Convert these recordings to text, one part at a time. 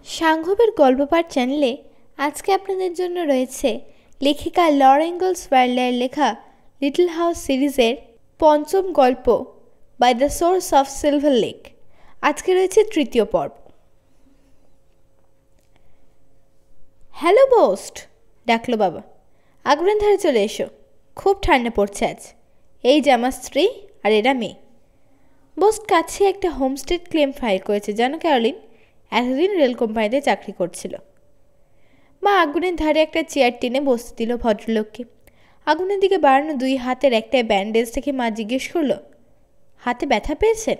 সাংঘবের গল্পপাঠ চ্যানেলে আজকে আপনাদের জন্য রয়েছে লেখিকা লরা ইনগলস ওয়াইল্ডারের লেখা লিটল হাউস সিরিজের পঞ্চম গল্প by the source of silver lake. আজকে রয়েছে তৃতীয় পর্ব। হ্যালো বোস্ট, ডাকলো বাবা। আগুনের ধারে চলে এসো, খুব ঠান্ডা পড়ছে আজ। এই যে আমার স্ত্রী আর এরা মেয়ে। বোস্ট কাছে একটা হোমস্টেড ক্লেম ফাইল করেছে, জানো ক্যারোলিন? এতদিন রেল কোম্পানিতে চাকরি করছিল। মা আগুনের ধারে একটা চেয়ার টেনে বসতে দিল ভদ্রলোককে। আগুনের দিকে বাড়ানো দুই হাতের একটা ব্যান্ডেজ থেকে মা জিজ্ঞেস করলো, হাতে ব্যথা পেয়েছেন?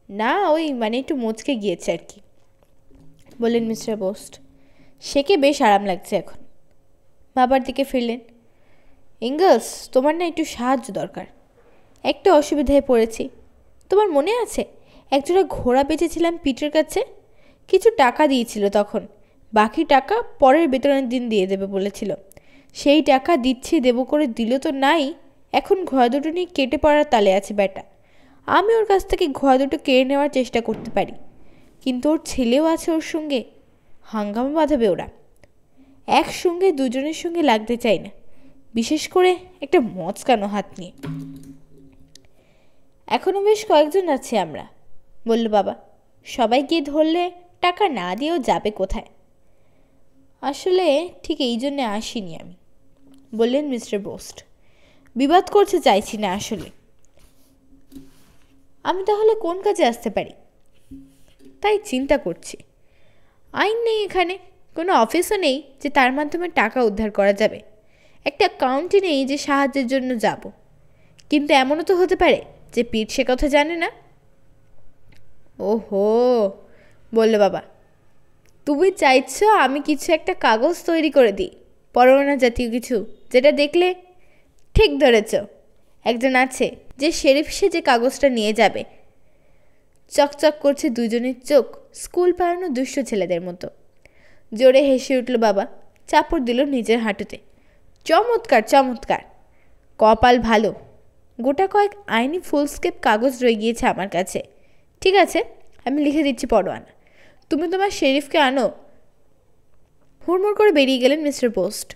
না, ওই একটু মুচকে গিয়েছে আর কি, বললেন মিস্টার বোস্ট। সেকে বেশ আরাম লাগছে এখন। বাবার দিকে ফিরলেন। ইঙ্গলস, তোমার না একটু সাহায্য দরকার। একটা অসুবিধায় পড়েছি। তোমার মনে আছে একজোড়া ঘোড়া বেচেছিলাম পিটের কাছে? কিছু টাকা দিয়েছিল তখন, বাকি টাকা পরের বেতনের দিন দিয়ে দেবে বলেছিল। সেই টাকা দিচ্ছি দেবো করে দিল তো নাই। এখন ঘোড়া দুটো নিয়ে কেটে পড়ার তালে আছে ব্যাটা। আমি ওর কাছ থেকে ঘোড়া দুটো কেড়ে নেওয়ার চেষ্টা করতে পারি, কিন্তু ওর ছেলেও আছে ওর সঙ্গে। হাঙ্গামা বাঁধাবে ওরা। একসঙ্গে দুজনের সঙ্গে লাগতে চাই না, বিশেষ করে একটা মচকানো হাত নিয়ে। এখনও বেশ কয়েকজন আছে আমরা, বলল বাবা। সবাই গিয়ে ধরলে টাকা না দিয়েও যাবে কোথায়? আসলে ঠিক এই জন্যে আসিনি আমি, বললেন মিস্টার বোস্ট। বিবাদ করতে চাইছি না আসলে। আমি তাহলে কোন কাজে আসতে পারি তাই চিন্তা করছি। আইন নেই এখানে, কোনো অফিসও নেই যে তার মাধ্যমে টাকা উদ্ধার করা যাবে। একটা অ্যাকাউন্টই নেই যে সাহায্যের জন্য যাব। কিন্তু এমনও তো হতে পারে যে পিট সে কথা জানে না। ওহো, বলল বাবা। তুমি চাইছো আমি কিছু একটা কাগজ তৈরি করে দিই, পরোয়ানা জাতীয় কিছু, যেটা দেখলে? ঠিক ধরেছ। একজন আছে যে শেরিফ সেজে কাগজটা নিয়ে যাবে। চকচক করছে দুজনের চোখ, স্কুল পাড়ানো দুষ্ট ছেলেদের মতো। জোরে হেসে উঠল বাবা, চাপড় দিল নিজের হাঁটুতে। চমৎকার চমৎকার, কপাল ভালো। গোটা কয়েক আইনি ফুলস্কেপ কাগজ রয়ে গিয়েছে আমার কাছে। ঠিক আছে, আমি লিখে দিচ্ছি পরোয়ানা। তুমি তোমার শেরিফকে আনো। হুড়মুড় করে বেরিয়ে গেলেন মিস্টার পোস্ট।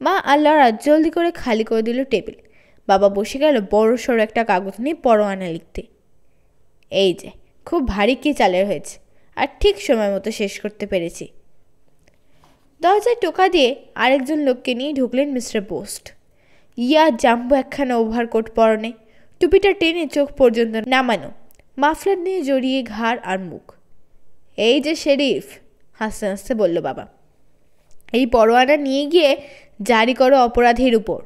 মা আল্লাহরা জলদি করে খালি করে দিল টেবিল। বাবা বসে গেল বড় সড়ো একটা কাগজ নিয়ে পরোয়ানা লিখতে। এই যে, খুব ভারী কি চালের হয়েছে, আর ঠিক সময় মতো শেষ করতে পেরেছি। দরজায় টোকা দিয়ে আরেকজন লোককে নিয়ে ঢুকলেন মিস্টার পোস্ট। ইয়া জাম্বো একখানা ওভারকোট পরনে, টুপিটা টেনে চোখ পর্যন্ত নামানো, মাফলার নিয়ে জড়িয়ে ঘাড় আর মুখ। এই যে শেরিফ, হাসতে হাসতে বলল বাবা, এই পরোয়ানা নিয়ে গিয়ে জারি করো অপরাধীর উপর।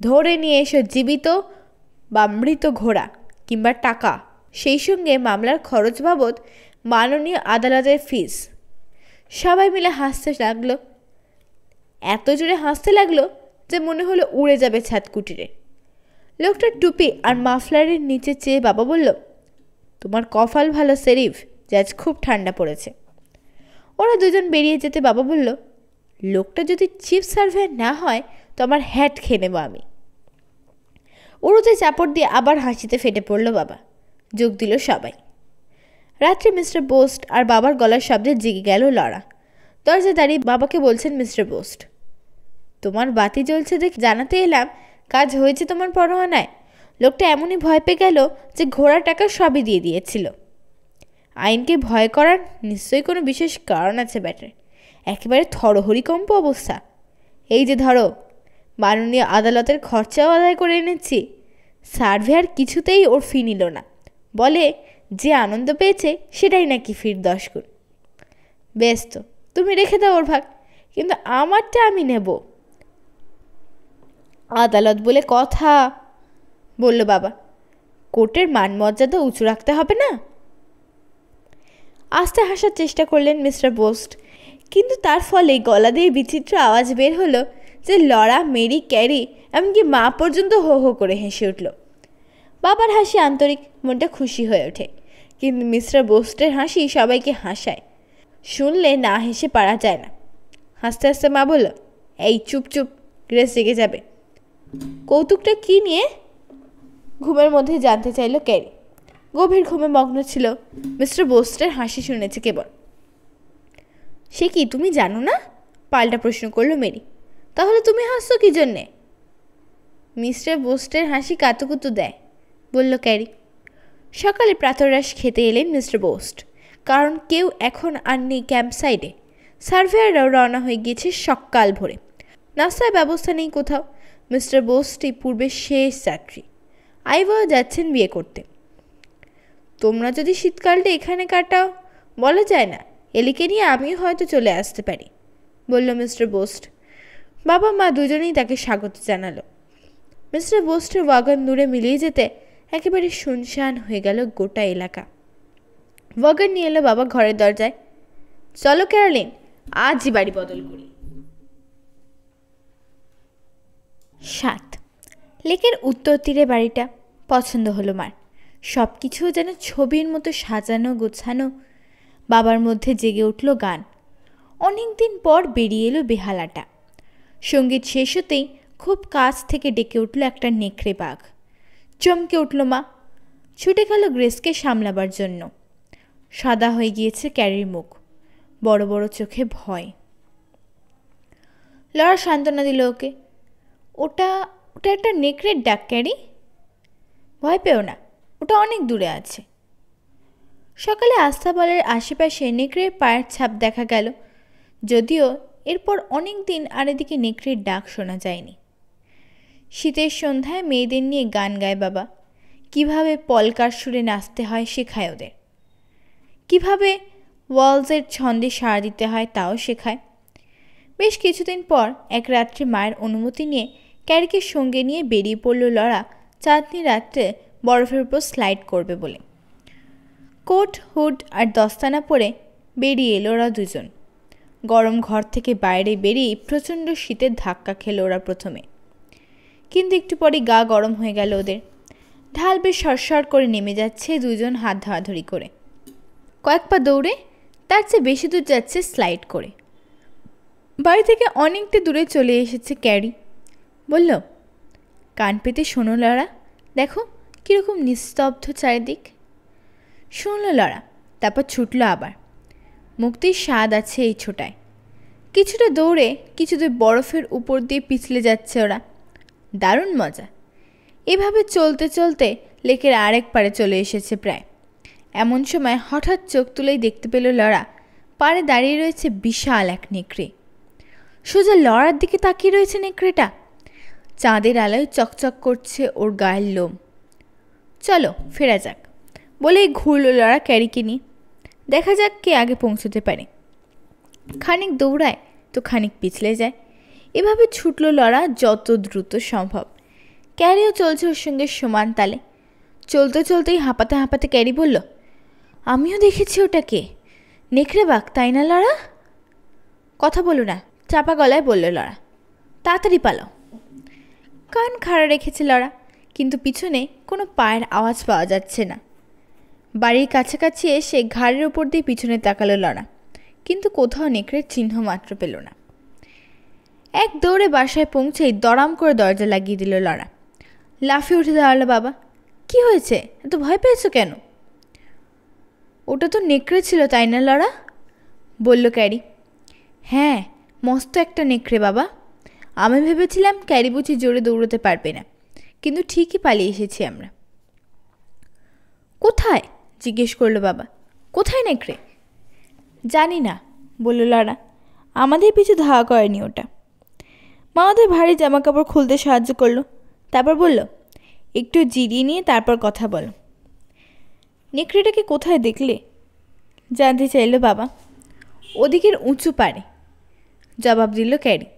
ধরে নিয়ে এসো জীবিত বা মৃত ঘোড়া কিংবা টাকা, সেই সঙ্গে মামলার খরচ বাবদ মাননীয় আদালতের ফিস। সবাই মিলে হাসতে লাগলো। এত জোরে হাসতে লাগলো যে মনে হলো উড়ে যাবে ছাদ কুটিরে। লোকটার টুপি আর মাফলারের নিচে চেয়ে বাবা বলল, তোমার কপাল ভালো শেরিফ, যে আজ খুব ঠান্ডা পড়েছে। ওরা দুজন বেরিয়ে যেতে বাবা বলল, লোকটা যদি চিফ সার্ভেয়ার না হয় তো আমার হ্যাট খেয়ে নেব আমি। উড়োতে চাপড় দিয়ে আবার হাসিতে ফেটে পড়ল বাবা। যোগ দিল সবাই। রাত্রে মিস্টার বোস্ট আর বাবার গলার শব্দে জেগে গেল লরা। দরজা দাঁড়িয়ে বাবাকে বলছেন মিস্টার বোস্ট, তোমার বাতি জ্বলছে দেখে জানাতে এলাম কাজ হয়েছে তোমার পরোয়ানায়। লোকটা এমনই ভয় পেয়ে গেল যে ঘোড়ার টাকা সবই দিয়ে দিয়েছিল। আইনকে ভয় করার নিশ্চয়ই কোনো বিশেষ কারণ আছে ব্যাটার। একেবারে থরহরিকম্প অবস্থা। এই যে ধরো, মাননীয় আদালতের খরচাও আদায় করে এনেছি। সার্ভেয়ার কিছুতেই ওর ফি নিল না, বলে যে আনন্দ পেয়েছে সেটাই নাকি ফির 10 গুণ। বেশ তো, তুমি রেখে দাও ওর ভাগ, কিন্তু আমারটা আমি নেব। আদালত বলে কথা, বলল বাবা। কোর্টের মান মর্যাদা উঁচু রাখতে হবে না? আস্তে হাসার চেষ্টা করলেন মিস্টার বোস্ট, কিন্তু তার ফলে গলা দিয়ে বিচিত্র আওয়াজ বের হলো যে লরা, মেরি, ক্যারি, এমনকি মা পর্যন্ত হো হো করে হেসে উঠল। বাবার হাসি আন্তরিক, মনটা খুশি হয়ে ওঠে, কিন্তু মিস্টার বোস্টের হাসি সবাইকে হাসায়। শুনলে না হেসে পারা যায় না। হাসতে হাসতে মা বলল, এই চুপ চুপ, গ্রেস জেগে যাবে। কৌতুকটা কি নিয়ে? ঘুমের মধ্যে জানতে চাইল ক্যারি। গভীর ঘুমে মগ্ন ছিল, মিস্টার বোস্টের হাসি শুনেছে কেবল। সে কি তুমি জানো না? পাল্টা প্রশ্ন করলো মেরি। তাহলে তুমি হাসছো কি জন্যে? মিস্টার বোস্টের হাসি কাতুকুতু দেয়, বলল ক্যারি। সকালে প্রাতরাশ খেতে এলেন মিস্টার বোস্ট, কারণ কেউ এখন আর নেই ক্যাম্প সাইডে। সার্ভেয়াররাও রওনা হয়ে গিয়েছে সকাল ভোরে। নাস্তার ব্যবস্থা নেই কোথাও। মিস্টার বোস্টই পূর্বের শেষ যাত্রী। আইভাও যাচ্ছেন বিয়ে করতে। তোমরা যদি শীতকালটা এখানে কাটাও, বলা যায় না, এলিকে নিয়ে আমিও হয়তো চলে আসতে পারি, বলল মিস্টার বোস্ট। বাবা মা দুজনেই তাকে স্বাগত জানালো। মিস্টার বোস্টের ওয়াগন দূরে মিলিয়ে যেতে একেবারে শুনশান হয়ে গেল গোটা এলাকা। ওয়াগন নিয়ে এলো বাবা ঘরের দরজায়। চলো ক্যারোলিন, আজই বাড়ি বদল করি। 7 লেকের উত্তর তীরে বাড়িটা পছন্দ হলো মার। সব কিছু যেন ছবির মতো সাজানো গোছানো। বাবার মধ্যে জেগে উঠল গান। অনেক দিন পর বেরিয়ে এলো বেহালাটা। সঙ্গীত শেষ হতেই খুব কাছ থেকে ডেকে উঠল একটা নেকড়ে বাঘ। চমকে উঠল মা, ছুটে গেল গ্রেসকে সামলাবার জন্য। সাদা হয়ে গিয়েছে ক্যারির মুখ, বড় বড় চোখে ভয়। লড়া সান্ত্বনা দিল ওকে। ওটা ওটা একটা নেকড়ের ডাক ক্যারি, ভয় পেও না, ওটা অনেক দূরে আছে। সকালে আস্তাবলের আশেপাশে নেকড়ের পায়ের ছাপ দেখা গেল, যদিও এরপর অনেক দিন আর এদিকে নেকড়ের ডাক শোনা যায়নি। শীতের সন্ধ্যায় মেয়েদের নিয়ে গান গায় বাবা। কিভাবে পলকার সুরে নাচতে হয় শেখায় ওদের, কিভাবে ওয়ালসের ছন্দে সাড়া দিতে হয় তাও শেখায়। বেশ কিছুদিন পর এক রাত্রে মায়ের অনুমতি নিয়ে ক্যারিকে সঙ্গে নিয়ে বেরিয়ে পড়ল লড়া চাঁদনি রাত্রে বরফের উপর স্লাইড করবে বলে। কোট হুড আর দস্তানা পরে বেরিয়ে এলো ওরা দুজন। গরম ঘর থেকে বাইরে বেরিয়ে প্রচণ্ড শীতের ধাক্কা খেলো ওরা প্রথমে, কিন্তু একটু পরে গা গরম হয়ে গেল ওদের। ঢাল বেশ সরসর করে নেমে যাচ্ছে দুজন হাত ধরাধরি করে। কয়েক পা দৌড়ে, তার চেয়ে বেশি দূর যাচ্ছে স্লাইড করে। বাড়ি থেকে অনেকটা দূরে চলে এসেছে ক্যারি। বলল, কান পেতে শোনো লড়া, দেখো কীরকম নিস্তব্ধ চারিদিক। শুনল লড়া, তারপর ছুটল আবার। মুক্তির স্বাদ আছে এই ছোটায়। কিছুটা দৌড়ে কিছুদূর বরফের উপর দিয়ে পিছলে যাচ্ছে ওরা। দারুণ মজা। এভাবে চলতে চলতে লেকের আরেক পারে চলে এসেছে প্রায়। এমন সময় হঠাৎ চোখ তুলেই দেখতে পেল লড়া পাড়ে দাঁড়িয়ে রয়েছে বিশাল এক নেকড়ে। সোজা লড়ার দিকে তাকিয়ে রয়েছে নেকড়েটা। চাঁদের আলোয় চকচক করছে ওর গায়ের লোম। চলো ফেরা যাক বলেই ঘুরল লড়া ক্যারিকে নিয়ে। দেখা যাক কে আগে পৌঁছতে পারে। খানিক দৌড়ায় তো খানিক পিছলে যায়। এভাবে ছুটল লড়া যত দ্রুত সম্ভব। ক্যারিও চলছে ওর সঙ্গে সমান তালে। চলতে চলতেই হাঁপাতে হাঁপাতে ক্যারি বলল, আমিও দেখেছি ওটাকে, নেকড়ে বাঘ তাই না লড়া? কথা বলো না, চাপা গলায় বলল লড়া। তাড়াতাড়ি পালাও। কান খাড়া রেখেছে লড়া, কিন্তু পিছনে কোনো পায়ের আওয়াজ পাওয়া যাচ্ছে না। বাড়ির কাছাকাছি এসে ঘাড়ের ওপর দিয়ে পিছনে তাকালো লড়া, কিন্তু কোথাও নেকড়ের চিহ্ন মাত্র পেল না। এক দৌড়ে বাসায় পৌঁছেই দড়াম করে দরজা লাগিয়ে দিল লড়া। লাফিয়ে উঠে দাঁড়ালো বাবা। কি হয়েছে, এত ভয় পেয়েছো কেন? ওটা তো নেকড়ে ছিল তাই না লড়া? বলল ক্যারি। হ্যাঁ, মস্ত একটা নেকড়ে বাবা। আমি ভেবেছিলাম ক্যারি বুঝি জোরে দৌড়তে পারবে না, কিন্তু ঠিকই পালিয়ে এসেছি আমরা। কোথায়? জিজ্ঞেস করলো বাবা। কোথায় নেকড়ে? জানি না, বলল লড়া। আমাদের পিছু ধাওয়া করেনি ওটা। মা ওদের ভারী জামা কাপড় খুলতে সাহায্য করলো, তারপর বলল, একটু জিরিয়ে নিয়ে তারপর কথা বলো। নেকড়েটাকে কোথায় দেখলে? জানতে চাইল বাবা। ওদিকের উঁচু পাড়ে, জবাব দিল ক্যারি।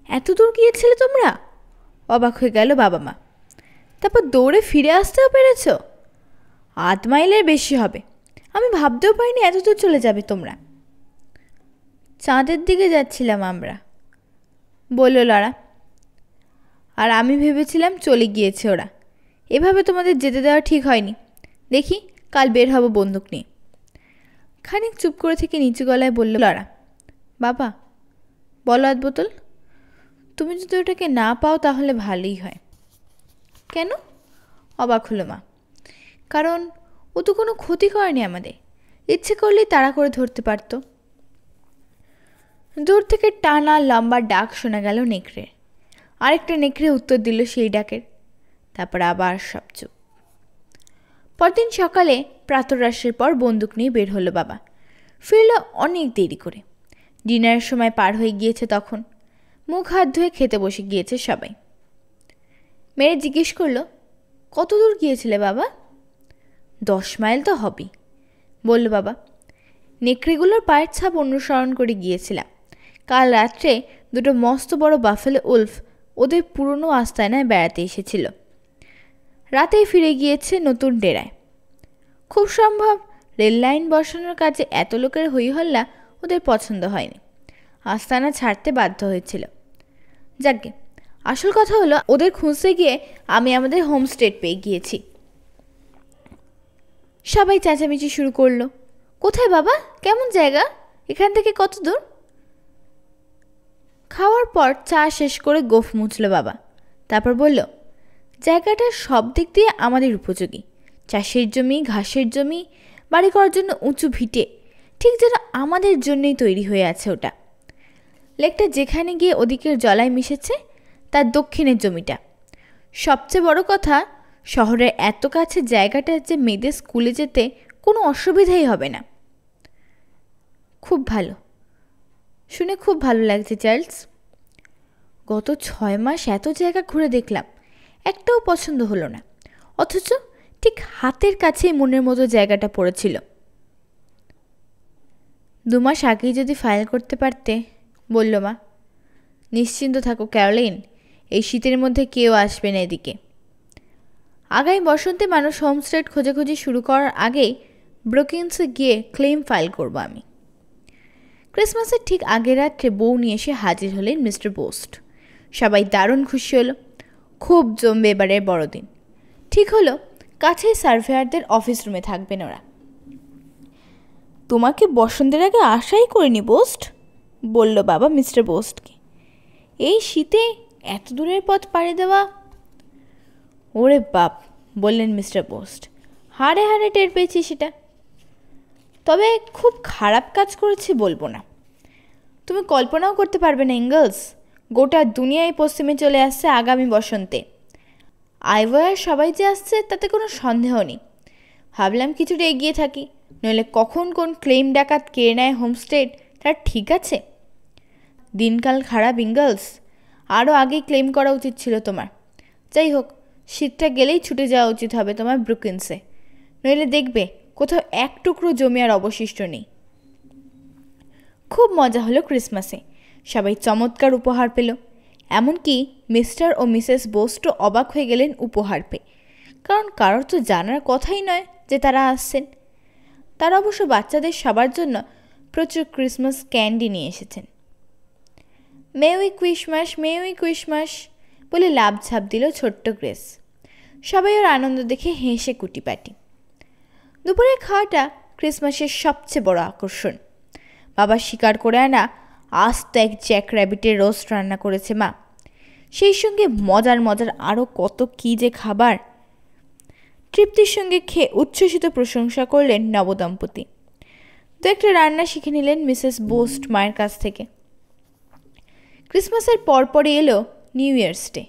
এত দূর গিয়েছিলে তোমরা? অবাক হয়ে গেল বাবা মা। তারপর দৌড়ে ফিরে আসতেও পেরেছ? 8 মাইলের বেশি হবে। আমি ভাবতেও পারিনি এত দূর চলে যাবে তোমরা। চাঁদের দিকে যাচ্ছিলাম আমরা, বলল লড়া। আর আমি ভেবেছিলাম চলে গিয়েছে ওরা। এভাবে তোমাদের যেতে দেওয়া ঠিক হয়নি। দেখি কাল বের হব বন্দুক নিয়ে। খানিক চুপ করে থেকে নিচু গলায় বলল লড়া। বাবা, বলো আধ বোতল। তুমি যদি ওটাকে না পাও তাহলে ভালোই হয়। কেন? অবাক হলো মা। কারণ ও তো কোনো ক্ষতি করেনি আমাদের। ইচ্ছে করলেই তাড়া করে ধরতে পারত। দূর থেকে টানা লম্বা ডাক শোনা গেল নেকড়ে। আরেকটা নেকড়ে উত্তর দিল সেই ডাকের। তারপর আবার সব চুপ। পরদিন সকালে প্রাতরাশের পর বন্দুক নিয়ে বের হলো বাবা। ফিরল অনেক দেরি করে। ডিনারের সময় পার হয়ে গিয়েছে তখন। মুখ হাত ধুয়ে খেতে বসে গিয়েছে সবাই। মেয়ে জিজ্ঞেস করলো, কত দূর গিয়েছিলে বাবা? 10 মাইল তো হবেই, বলল বাবা। নেকড়েগুলোর পায়ের ছাপ অনুসরণ করে গিয়েছিলাম। কাল রাত্রে দুটো মস্ত বড় বাফেলো উলফ ওদের পুরনো আস্তানায় বেড়াতে এসেছিল। রাতেই ফিরে গিয়েছে নতুন ডেরায়। খুব সম্ভব রেল লাইন বসানোর কাজে এত লোকের হইহল্লা ওদের পছন্দ হয়নি, আস্তানা ছাড়তে বাধ্য হয়েছিল। যাকে আসল কথা হলো, ওদের খুঁজতে গিয়ে আমি আমাদের হোমস্টেড পেয়ে গিয়েছি। সবাই চেঁচামেচি শুরু করলো। কোথায় বাবা? কেমন জায়গা? এখান থেকে কত দূর? খাওয়ার পর চা শেষ করে গোঁফ মুছল বাবা। তারপর বলল, জায়গাটা সব দিক দিয়ে আমাদের উপযোগী। চাষের জমি, ঘাসের জমি, বাড়ি করার জন্য উঁচু ভিটে, ঠিক যেন আমাদের জন্যই তৈরি হয়ে আছে ওটা। লেকটা যেখানে গিয়ে ওদিকের জলায় মিশেছে তার দক্ষিণের জমিটা। সবচেয়ে বড় কথা, শহরের এত কাছে জায়গাটা যে মেয়েদের স্কুলে যেতে কোনো অসুবিধাই হবে না। খুব ভালো, শুনে খুব ভালো লাগছে চার্লস। গত 6 মাস এত জায়গা ঘুরে দেখলাম, একটাও পছন্দ হলো না, অথচ ঠিক হাতের কাছেই মনের মতো জায়গাটা পড়েছিল। 2 মাস আগেই যদি ফাইল করতে পারতে, বলল মা। নিশ্চিন্ত থাকো ক্যারোলিন, এই শীতের মধ্যে কেউ আসবে না এদিকে। আগামী বসন্তে মানুষ হোমস্টেড খোঁজাখুঁজি শুরু করার আগেই ব্রুকিন্সে গিয়ে ক্লেম ফাইল করব আমি। ক্রিসমাসের ঠিক আগের রাত্রে বউ নিয়ে এসে হাজির হলেন মিস্টার বোস্ট। সবাই দারুণ খুশি হলো। খুব জমবে এবারের বড়দিন। ঠিক হলো কাছেই সার্ভেয়ারদের অফিস রুমে থাকবেন ওরা। তোমাকে বসন্তের আগে আশাই করিনি বোস্ট, বলল বাবা মিস্টার বোস্টকে। এই শীতে এত দূরের পথ পাড়ি দেওয়া। ওরে বাপ, বললেন মিস্টার বোস্ট, হাড়ে হাড়ে টের পেয়েছি সেটা। তবে খুব খারাপ কাজ করেছি বলবো না। তুমি কল্পনাও করতে পারবে না ইঙ্গলস, গোটা দুনিয়ায় পশ্চিমে চলে আসছে আগামী বসন্তে। আইভয়ার সবাই যে আসছে তাতে কোনো সন্দেহ নেই। ভাবলাম কিছুটা এগিয়ে থাকি, নইলে কখন কোন ক্লেম ডাকাত কেড়ে নেয় হোমস্টেড তার ঠিক আছে। দিনকাল খারাপ ইঙ্গলস, আরও আগেই ক্লেম করা উচিত ছিল তোমার। যাই হোক, শীতটা গেলেই ছুটে যাওয়া উচিত হবে তোমার ব্রুকিন্সে, নইলে দেখবে কোথাও এক টুকরো জমি আর অবশিষ্ট নেই। খুব মজা হলো ক্রিসমাসে। সবাই চমৎকার উপহার পেল। এমনকি মিস্টার ও মিসেস বোস্টও অবাক হয়ে গেলেন উপহার পেয়ে, কারণ কারোর তো জানার কথাই নয় যে তারা আসছেন। তারা অবশ্য বাচ্চাদের সবার জন্য প্রচুর ক্রিসমাস ক্যান্ডি নিয়ে এসেছেন। মেরি ক্রিসমাস, মেরি ক্রিসমাস বলে লাভ ঝাপ দিল ছোট্ট গ্রেস। সবাই ওর আনন্দ দেখে হেসে কুটিপাটি। দুপুরের খাওয়াটা ক্রিসমাসের সবচেয়ে বড় আকর্ষণ। বাবা শিকার করে আনা আস্ত এক জ্যাক র্যাবিটের রোস্ট রান্না করেছে মা। সেই সঙ্গে মজার মজার আরও কত কী যে খাবার। তৃপ্তির সঙ্গে খেয়ে উচ্ছ্বসিত প্রশংসা করলেন নবদম্পতি। দু একটা রান্না শিখে নিলেন মিসেস বোস্ট মায়ের কাছ থেকে। ক্রিসমাসের পরপরই এলো নিউ ইয়ার্স ডে,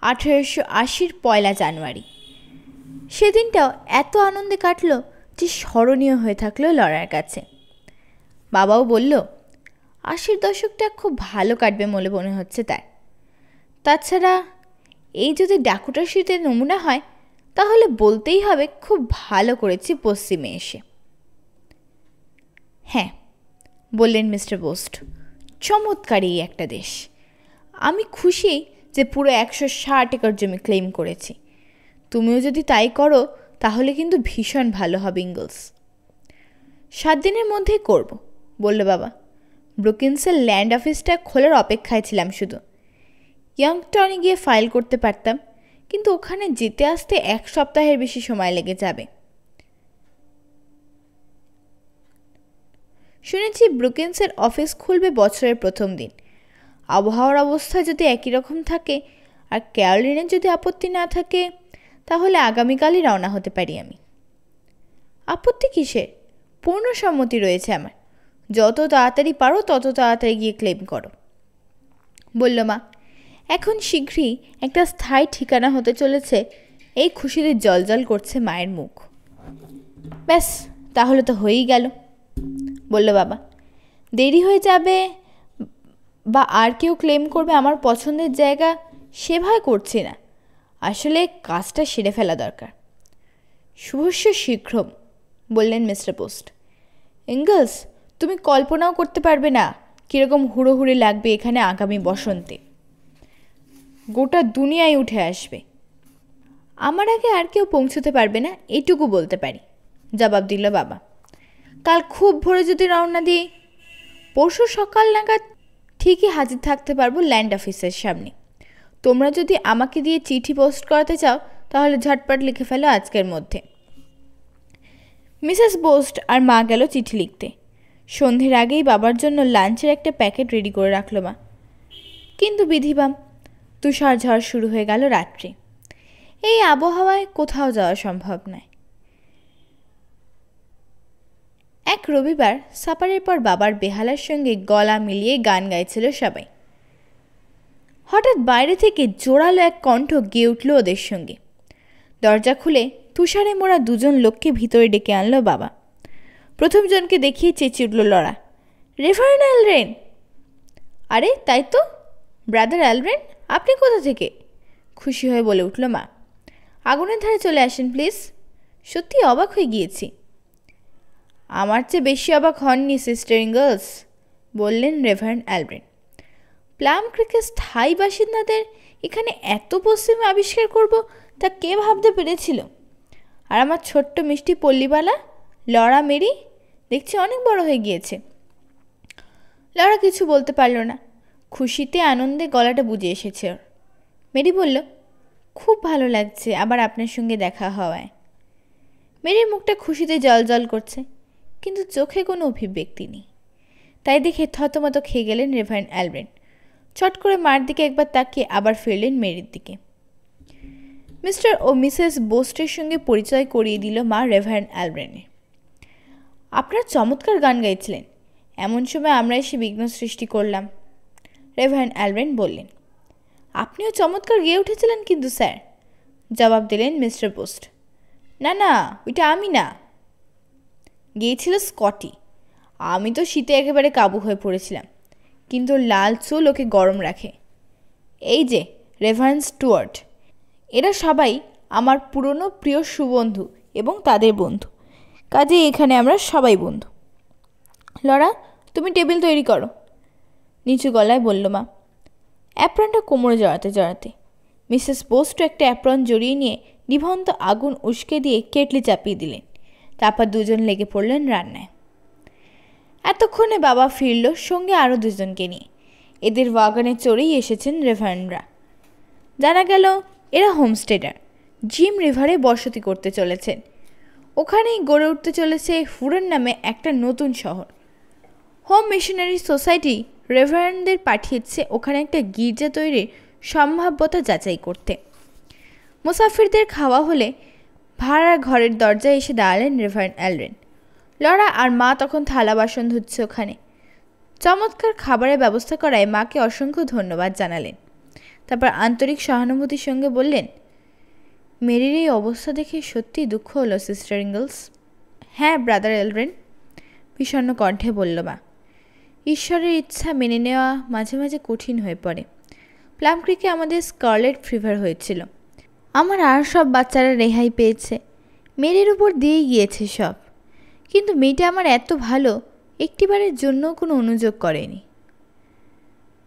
1880 পয়লা জানুয়ারি। সেদিনটাও এত আনন্দে কাটল যে স্মরণীয় হয়ে থাকলো লরার কাছে। বাবাও বলল, 80 দশকটা খুব ভালো কাটবে বলে মনে হচ্ছে তার। তাছাড়া এই যদি ডাকোটা শীতের নমুনা হয় তাহলে বলতেই হবে খুব ভালো করেছি পশ্চিমে এসে। হ্যাঁ, বললেন মিস্টার বোস্ট, চমৎকারই একটা দেশ। আমি খুশি যে পুরো 160 একর জমি ক্লেম করেছি। তুমিও যদি তাই করো তাহলে কিন্তু ভীষণ ভালো হবে ইঙ্গলস। 7 দিনের মধ্যেই করব, বলল বাবা। ব্রুকিন্সের ল্যান্ড অফিসটা খোলার অপেক্ষায় ছিলাম শুধু। ইয়ংস্টনে গিয়ে ফাইল করতে পারতাম, কিন্তু ওখানে যেতে আসতে 1 সপ্তাহের বেশি সময় লেগে যাবে। শুনেছি ব্রুকিন্সের অফিস খুলবে বছরের প্রথম দিন। আবহাওয়ার অবস্থা যদি একই রকম থাকে আর ক্যারোলিনের যদি আপত্তি না থাকে তাহলে আগামীকালই রওনা হতে পারি আমি। আপত্তি কিসের? পূর্ণ সম্মতি রয়েছে আমার। যত তাড়াতাড়ি পারো তত তাড়াতাড়ি গিয়ে ক্লেম করো, বলল মা। এখন শীঘ্রই একটা স্থায়ী ঠিকানা হতে চলেছে, এই খুশিতে জলজল করছে মায়ের মুখ। ব্যাস, তাহলে তো হয়েই গেল, বলল বাবা। দেরি হয়ে যাবে বা আর কেউ ক্লেম করবে আমার পছন্দের জায়গা, সে ভয় করছি না। আসলে কাজটা সেরে ফেলা দরকার। শুভস্য শীঘ্রম, বললেন মিস্টার পোস্ট। এঙ্গেলস, তুমি কল্পনাও করতে পারবে না কীরকম হুড়োহুড়ি লাগবে এখানে আগামী বসন্তে। গোটা দুনিয়ায় উঠে আসবে। আমার আগে আর কেউ পৌঁছতে পারবে না, এইটুকু বলতে পারি, জবাব দিল বাবা। কাল খুব ভোরে যদি রওনা দিই, পরশু সকাল নাগাদ ঠিকই হাজির থাকতে পারবো ল্যান্ড অফিসের সামনে। তোমরা যদি আমাকে দিয়ে চিঠি পোস্ট করাতে চাও তাহলে ঝটপট লিখে ফেলো আজকের মধ্যে। মিসেস পোস্ট আর মা গেল চিঠি লিখতে। সন্ধ্যের আগেই বাবার জন্য লাঞ্চের একটা প্যাকেট রেডি করে রাখলো মা। কিন্তু বিধিবাম, তুষার ঝড় শুরু হয়ে গেল রাত্রে। এই আবহাওয়ায় কোথাও যাওয়া সম্ভব নয়। এক রবিবার সাপারের পর বাবার বেহালার সঙ্গে গলা মিলিয়ে গান গাইছিল সবাই। হঠাৎ বাইরে থেকে জোরালো এক কণ্ঠ গেয়ে উঠল ওদের সঙ্গে। দরজা খুলে তুষারে মোড়া দুজন লোককে ভিতরে ডেকে আনলো বাবা। প্রথম জনকে দেখিয়ে চেঁচিয়ে উঠল লরা, রেভারেন্ড অ্যালরেন। আরে তাই তো, ব্রাদার অ্যালরেন, আপনি কোথা থেকে? খুশি হয়ে বলে উঠল মা। আগুনের ধারে চলে আসেন প্লিজ, সত্যি অবাক হয়ে গিয়েছি। আমার চেয়ে বেশি অবাক হননি সিস্টার ইঙ্গলস, বললেন রেভারেন্ড অ্যালরেন। প্লাম ক্রিকের স্থায়ী বাসিন্দাদের এখানে এত পশ্চিমে আবিষ্কার করব তা কে ভাবতে পেরেছিল? আর আমার ছোট্ট মিষ্টি পল্লীবালা লরা মেরি দেখছি অনেক বড় হয়ে গিয়েছে। লরা কিছু বলতে পারল না, খুশিতে আনন্দে গলাটা বুঝে এসেছে ওর। মেরি বলল, খুব ভালো লাগছে আবার আপনার সঙ্গে দেখা হওয়ায়। মেরির মুখটা খুশিতে জলজল করছে, কিন্তু চোখে কোনো অভিব্যক্তি নেই। তাই দেখে থতমত খেয়ে গেলেন রেভারেন্ড অ্যালরেন। চট করে মার দিকে একবার তাকিয়ে আবার ফিরলেন মেরির দিকে। মিস্টার ও মিসেস বোস্টের সঙ্গে পরিচয় করিয়ে দিল মা রেভারেন্ড অ্যালরেনে। আপনারা চমৎকার গান গাইছিলেন, এমন সময় আমরা এসে বিঘ্ন সৃষ্টি করলাম, রেভারেন্ড অ্যালরেন বললেন। আপনিও চমৎকার গেয়ে উঠেছিলেন কিন্তু স্যার, জবাব দিলেন মিস্টার পোস্ট। না না, ওইটা আমি না, গিয়েছিল স্কটি। আমি তো শীতে একেবারে কাবু হয়ে পড়েছিলাম, কিন্তু লাল চুল ওকে গরম রাখে। এই যে রেভারেন্ড স্টুয়ার্ট, এরা সবাই আমার পুরনো প্রিয় সুবন্ধু এবং তাদের বন্ধু, কাজে এখানে আমরা সবাই বন্ধু। লরা, তুমি টেবিল তৈরি করো, নিচু গলায় বলল মা। অ্যাপ্রনটা কোমরে জড়াতে জড়াতে মিসেস পোস্ট একটা অ্যাপ্রন জড়িয়ে নিয়ে নিভন্ত আগুন উস্কে দিয়ে কেটলি চাপিয়ে দিলেন। তারপর দুজন লেগে পড়লেন রান্নায়। এতক্ষণে বাবা ফিরল সঙ্গে আরও দুজনকে নিয়ে। এদের ওয়াগনে চড়েই এসেছেন রেভারেন্ডরা। জানা গেল এরা হোমস্টেডার, জিম রিভারে বসতি করতে চলেছেন। ওখানেই গড়ে উঠতে চলেছে হুরন নামে একটা নতুন শহর। হোম মিশনারি সোসাইটি রেভারেন্ডদের পাঠিয়েছে ওখানে একটা গির্জা তৈরির সম্ভাব্যতা যাচাই করতে। মুসাফিরদের খাওয়া হলে ভাড়ার ঘরের দরজায় এসে দাঁড়ালেন রেভারেন্ড অ্যালরেন। লরা আর মা তখন থালা বাসন ধুচ্ছে ওখানে। চমৎকার খাবারের ব্যবস্থা করায় মাকে অসংখ্য ধন্যবাদ জানালেন। তারপর আন্তরিক সহানুভূতির সঙ্গে বললেন, মেরির এই অবস্থা দেখে সত্যি দুঃখ হলো সিস্টার ইঙ্গলস। হ্যাঁ ব্রাদার অ্যালরেন, বিষণ্ণ কণ্ঠে বলল মা। ঈশ্বরের ইচ্ছা মেনে নেওয়া মাঝে মাঝে কঠিন হয়ে পড়ে। প্লাম ক্রিকে আমাদের স্কারলেট ফিভার হয়েছিল। আমার আর সব বাচ্চারা রেহাই পেয়েছে, মেরির উপর দিয়েই গিয়েছে সব। কিন্তু মেয়েটা আমার এত ভালো, একটিবারের জন্যও কোনো অনুযোগ করেনি।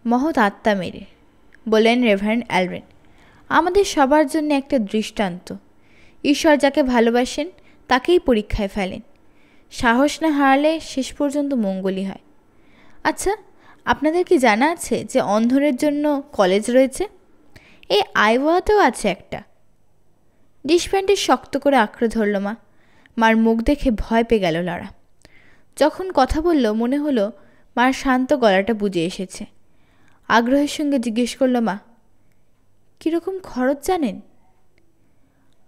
মহৎ আত্মা মেরে, বললেন রেভারেন্ড অ্যালরেন। আমাদের সবার জন্য একটা দৃষ্টান্ত। ঈশ্বর যাকে ভালোবাসেন তাকেই পরীক্ষায় ফেলেন। সাহস না হারালে শেষ পর্যন্ত মঙ্গলই হয়। আচ্ছা, আপনাদের কি জানা আছে যে অন্ধদের জন্য কলেজ রয়েছে? এই আইওয়াতেও আছে একটা। ডিশপ্যান্টে শক্ত করে আঁকড়ে ধরল মা। মার মুখ দেখে ভয় পেয়ে গেল লরা। যখন কথা বলল মনে হলো মার শান্ত গলাটা বুঝে এসেছে। আগ্রহের সঙ্গে জিজ্ঞেস করল মা, কীরকম খরচ জানেন?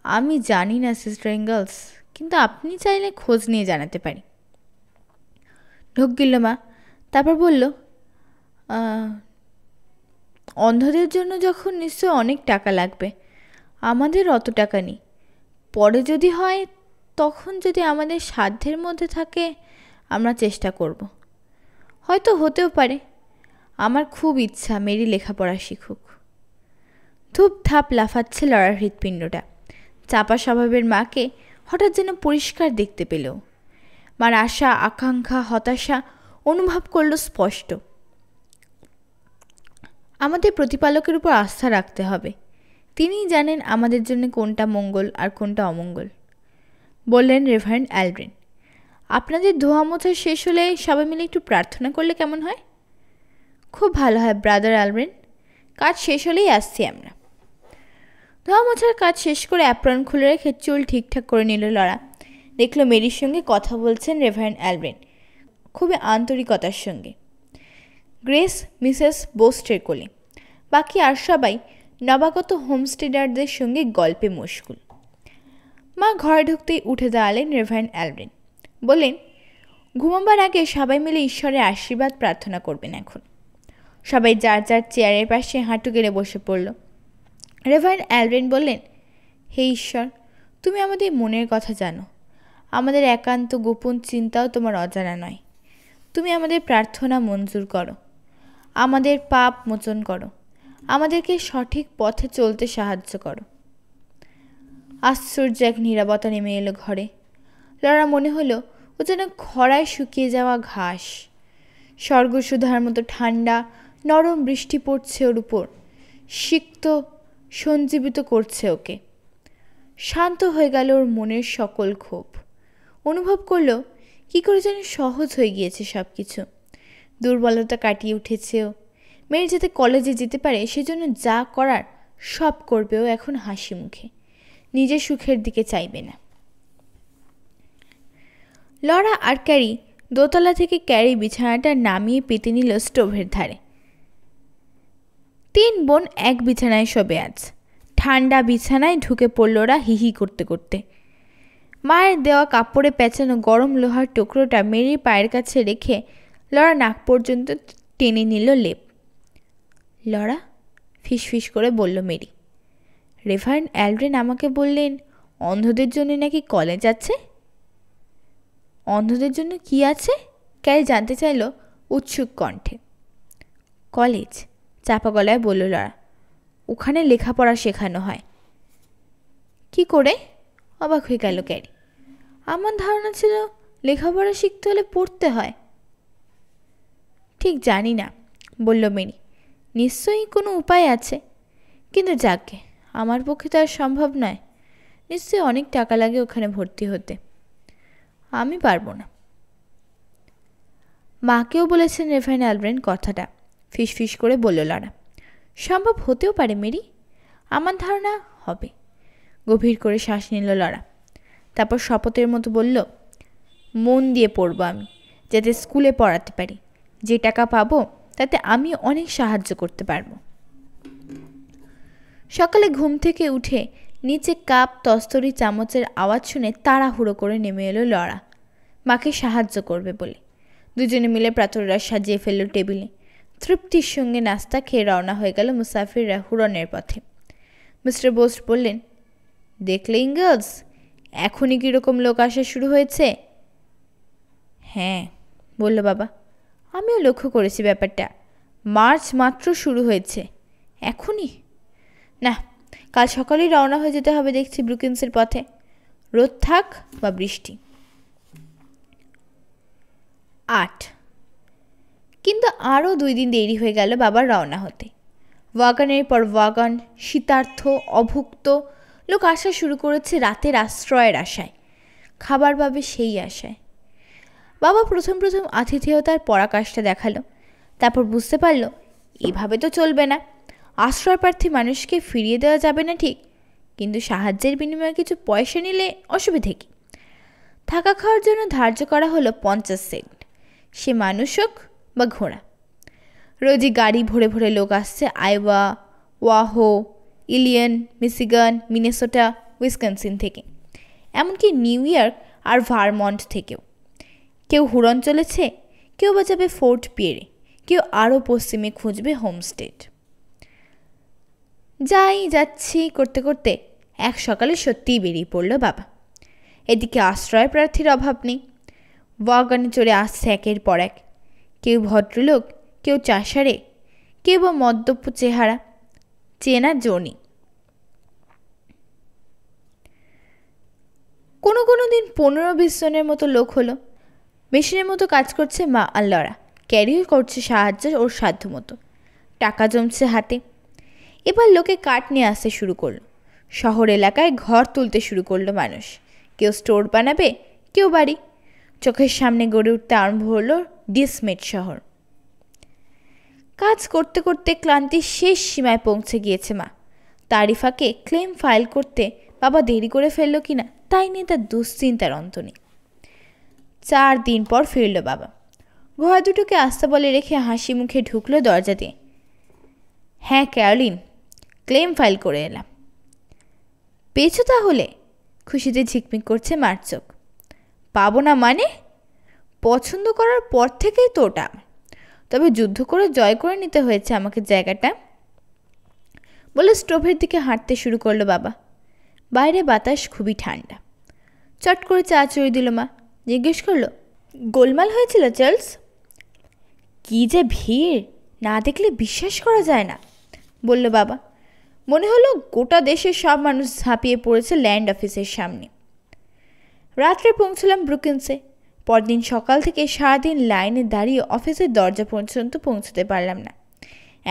আমি জানি না সিস্টার ইঙ্গলস, কিন্তু আপনি চাইলে খোঁজ নিয়ে জানাতে পারি। ঢোক গিলল মা। তারপর বলল, অন্ধদের জন্য যখন নিশ্চয় অনেক টাকা লাগবে, আমাদের অত টাকা নেই। পরে যদি হয়, তখন যদি আমাদের সাধ্যের মধ্যে থাকে আমরা চেষ্টা করব। হয়তো হতেও পারে। আমার খুব ইচ্ছা মেরি লেখাপড়া শিখুক। ধূপ ধাপ লাফাচ্ছে লড়ার হৃৎপিণ্ডটা। চাপা স্বভাবের মাকে হঠাৎ যেন পরিষ্কার দেখতে পেল। মার আশা, আকাঙ্ক্ষা, হতাশা অনুভব করল স্পষ্ট। আমাদের প্রতিপালকের উপর আস্থা রাখতে হবে। তিনিই জানেন আমাদের জন্য কোনটা মঙ্গল আর কোনটা অমঙ্গল, বললেন রেভারেন্ড অ্যালড্রিন। আপনাদের ধোয়া মোছা শেষ হলে সবাই মিলে একটু প্রার্থনা করলে কেমন হয়? খুব ভালো হয় ব্রাদার অ্যালড্রিন, কাজ শেষ হলেই আসছি আমরা। ধোয়া মোছার কাজ শেষ করে অ্যাপ্রন খুলে রেখে চুল ঠিকঠাক করে নিল লরা। দেখল মেরির সঙ্গে কথা বলছেন রেভারেন্ড অ্যালড্রিন, খুবই আন্তরিকতার সঙ্গে। গ্রেস মিসেস বোস্টের কোলে, বাকি আর সবাই নবাগত হোমস্টেডারদের সঙ্গে গল্পে মশগুল। মা ঘরে ঢুকতেই উঠে দাঁড়ালেন রেভারেন্ড অ্যালড্রিন, বললেন, ঘুমাবার আগে সবাই মিলে ঈশ্বরের আশীর্বাদ প্রার্থনা করবেন। এখন সবাই যার যার চেয়ারের পাশে হাঁটু গেড়ে বসে পড়ল। রেভারেন্ড অ্যালড্রিন বললেন, হে ঈশ্বর, তুমি আমাদের মনের কথা জানো। আমাদের একান্ত গোপন চিন্তাও তোমার অজানা নয়। তুমি আমাদের প্রার্থনা মঞ্জুর করো, আমাদের পাপ মোচন করো, আমাদেরকে সঠিক পথে চলতে সাহায্য করো। আশ্চর্য এক নীরবতা নেমে এলো ঘরে। লরা মনে হলো ও যেন খরায় শুকিয়ে যাওয়া ঘাস। স্বর্গসুধার মতো ঠান্ডা নরম বৃষ্টি পড়ছে ওর উপর, সিক্ত সঞ্জীবিত করছে ওকে। শান্ত হয়ে গেল ওর মনের সকল ক্ষোভ। অনুভব করলো কী করে যেন সহজ হয়ে গিয়েছে সব কিছু। দুর্বলতা কাটিয়ে উঠেছে ও। মেয়ে যাতে কলেজে যেতে পারে সেজন্য যা করার সব করবে ও এখন হাসি মুখে, নিজের সুখের দিকে চাইবে না। লরা আর ক্যারি দোতলা থেকে ক্যারি বিছানাটা নামিয়ে পেতে নিল স্টোভের ধারে। 3 বোন এক বিছানায় শোবে আজ। ঠান্ডা বিছানায় ঢুকে পড়ল ওরা হিহি করতে করতে। মায়ের দেওয়া কাপড়ে পেঁচানো গরম লোহার টুকরোটা মেরির পায়ের কাছে রেখে লরা নাক পর্যন্ত টেনে নিল লেপ। লরা, ফিসফিস করে বলল মেরি, রেভারেন্ড অ্যালড্রিন আমাকে বললেন অন্ধদের জন্য নাকি কলেজ আছে। অন্ধদের জন্য কি আছে? ক্যারি জানতে চাইল উৎসুক কণ্ঠে। কলেজ, চাপা গলায় বলল লরা। ওখানে লেখাপড়া শেখানো হয়। কি করে? অবাক হয়ে গেল ক্যারি। আমার ধারণা ছিল লেখাপড়া শিখতে হলে পড়তে হয়। ঠিক জানি না, বলল মেরি। নিশ্চয়ই কোনো উপায় আছে, কিন্তু যাকে আমার পক্ষে তো আর সম্ভব নয়। নিশ্চয়ই অনেক টাকা লাগে ওখানে ভর্তি হতে। আমি পারবো না। মাকেও বলেছেন রেভারেন্ড অ্যালড্রিন কথাটা, ফিসফিস করে বলল লরা। সম্ভব হতেও পারে মেরি, আমার ধারণা হবে। গভীর করে শ্বাস নিল লরা। তারপর শপথের মতো বলল, মন দিয়ে পড়বো আমি, যাতে স্কুলে পড়াতে পারি। যে টাকা পাবো তাতে আমি অনেক সাহায্য করতে পারবো। সকালে ঘুম থেকে উঠে নিচে কাপ তস্তরি চামচের আওয়াজ শুনে তাড়াহুড়ো করে নেমে এলো লরা, মাকে সাহায্য করবে বলে। দুজনে মিলে প্রাতরাশ সাজিয়ে ফেলল টেবিলে। তৃপ্তির সঙ্গে নাস্তা খেয়ে রওনা হয়ে গেল মুসাফিররা হুরনের পথে। মিস্টার বোস্ট বললেন, দেখলে ইঙ্গলস, এখনই কীরকম লোক আসা শুরু হয়েছে? হ্যাঁ, বলল বাবা, আমিও লক্ষ্য করেছি ব্যাপারটা। মার্চ মাত্র শুরু হয়েছে, এখনই? না, কাল সকালেই রওনা হয়ে যেতে হবে দেখছি ব্রুকিন্সের পথে, রোদ থাক বা বৃষ্টি। 8 কিন্তু আরও 2 দিন দেরি হয়ে গেল বাবার রওনা হতে। ওয়াগনের পর ওয়াগন, শীতার্থ, অভুক্ত লোক আসা শুরু করেছে রাতের আশ্রয়ের আশায়, খাবার পাবে সেই আশায়। বাবা প্রথম প্রথম আতিথেয়তার পরাকাষ্ঠা দেখালো। তারপর বুঝতে পারল এভাবে তো চলবে না। আশ্রয়প্রার্থী মানুষকে ফিরিয়ে দেওয়া যাবে না ঠিক, কিন্তু সাহায্যের বিনিময়ে কিছু পয়সা নিলে অসুবিধে কী? থাকা খাওয়ার জন্য ধার্য করা হলো 50 সেন্ট, সে মানুষ হোক বা ঘোড়া। রোজই গাড়ি ভরে ভরে লোক আসছে আইওয়া, ওয়াহো, ইলিয়ন, মিশিগান, মিনেসোটা, উইসকনসিন থেকে, এমনকি নিউ ইয়র্ক আর ভারমন্ট থেকেও। কেউ হুরন চলেছে, কেউ বা যাবে ফোর্ট পিয়েরে, কেউ আরও পশ্চিমে খুঁজবে হোমস্টেড। যাচ্ছি করতে করতে এক সকালে সত্যিই বেরিয়ে পড়ল বাবা। এদিকে আশ্রয় প্রার্থীর অভাব নেই। ওয়াগনে চড়ে আসছে একের পর এক, কেউ ভদ্রলোক, কেউ চাষারে, কেউ বা মদ্যপ চেহারা, চেনার জনি। কোনো দিন 15-20 জনের মতো লোক হলো। মেশিনের মতো কাজ করছে মা আর লড়া, ক্যারিও করছে সাহায্য ওর সাধ্য মতো। টাকা জমছে হাতে। এবার লোকে কাঠ নিয়ে আসতে শুরু করলো। শহর এলাকায় ঘর তুলতে শুরু করলো মানুষ। কেউ স্টোর বানাবে, কেউ বাড়ি। চোখের সামনে গড়ে উঠতে আরম্ভ হলো ডিসমেট শহর। কাজ করতে করতে ক্লান্তির শেষ সীমায় পৌঁছে গিয়েছে মা। তারই ফাঁকে ক্লেম ফাইল করতে বাবা দেরি করে ফেললো কিনা তাই নিয়ে তার দুশ্চিন্তার অন্ত নেই। 4 দিন পর ফিরল বাবা। ঘোড়া দুটোকে আস্তে বলে রেখে হাসি মুখে ঢুকলো দরজা দিয়ে। হ্যাঁ ক্যারোলিন, ক্লেম ফাইল করে এলাম। পেয়েছো তাহলে? খুশিতে ঝিকমিক করছে মার চোখ। পাবো না মানে? পছন্দ করার পর থেকেই তো ওটা, তবে যুদ্ধ করে জয় করে নিতে হয়েছে আমাকে জায়গাটা, বলে স্টোভের দিকে হাঁটতে শুরু করলো বাবা। বাইরে বাতাস খুবই ঠান্ডা। চট করে চা চড়িয়ে দিল মা। জিজ্ঞেস করলো, গোলমাল হয়েছিল চার্লস? কি যে ভিড়, না দেখলে বিশ্বাস করা যায় না, বলল বাবা। মনে হলো গোটা দেশের সব মানুষ ঝাঁপিয়ে পড়েছে ল্যান্ড অফিসের সামনে। রাত্রে পৌঁছলাম ব্রুকিন্সে। পরদিন সকাল থেকে সারাদিন লাইনে দাঁড়িয়ে অফিসের দরজা পর্যন্ত পৌঁছতে পারলাম না,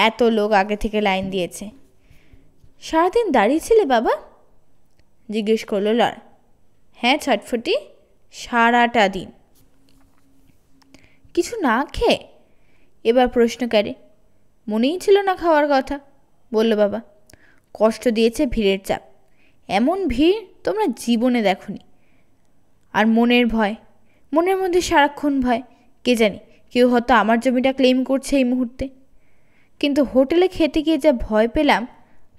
এত লোক আগে থেকে লাইন দিয়েছে। সারাদিন দাঁড়িয়েছিলে বাবা? জিজ্ঞেস করলো লড়া। হ্যাঁ ছটফটি, সারাটা দিন। কিছু না খেয়ে? এবার প্রশ্ন করে। মনেই ছিল না খাওয়ার কথা, বলল বাবা। কষ্ট দিয়েছে ভিড়ের চাপ, এমন ভিড় তোমরা জীবনে দেখোনি। আর মনের ভয়, মনের মধ্যে সারাক্ষণ ভয়, কে জানি কেউ হয়তো আমার জমিটা ক্লেম করছে এই মুহূর্তে। কিন্তু হোটেলে খেতে গিয়ে যা ভয় পেলাম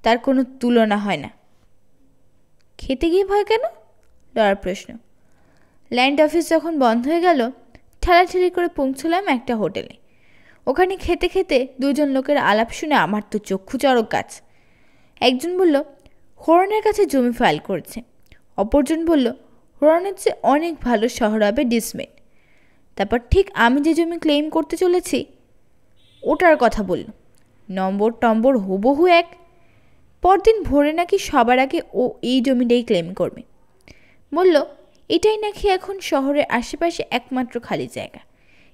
তার কোনো তুলনা হয় না। খেতে গিয়ে ভয় কেন? লড়ার প্রশ্ন। ল্যান্ড অফিস যখন বন্ধ হয়ে গেল, ঠেলাঠেলি করে পৌঁছলাম একটা হোটেলে। ওখানে খেতে খেতে 2 জন লোকের আলাপ শুনে আমার তো চক্ষু চড়ক গাছ। একজন বলল হোরনের কাছে জমি ফাইল করেছে, অপরজন বলল হোরনের চেয়ে অনেক ভালো শহর হবে ডিসমেট। তারপর ঠিক আমি যে জমি ক্লেম করতে চলেছি ওটার কথা বলল। নম্বর টম্বর হুবহু এক। পরদিন ভোরে নাকি সবার আগে ও এই জমিটাই ক্লেম করবে। বলল এটাই নাকি এখন শহরের আশেপাশে একমাত্র খালি জায়গা,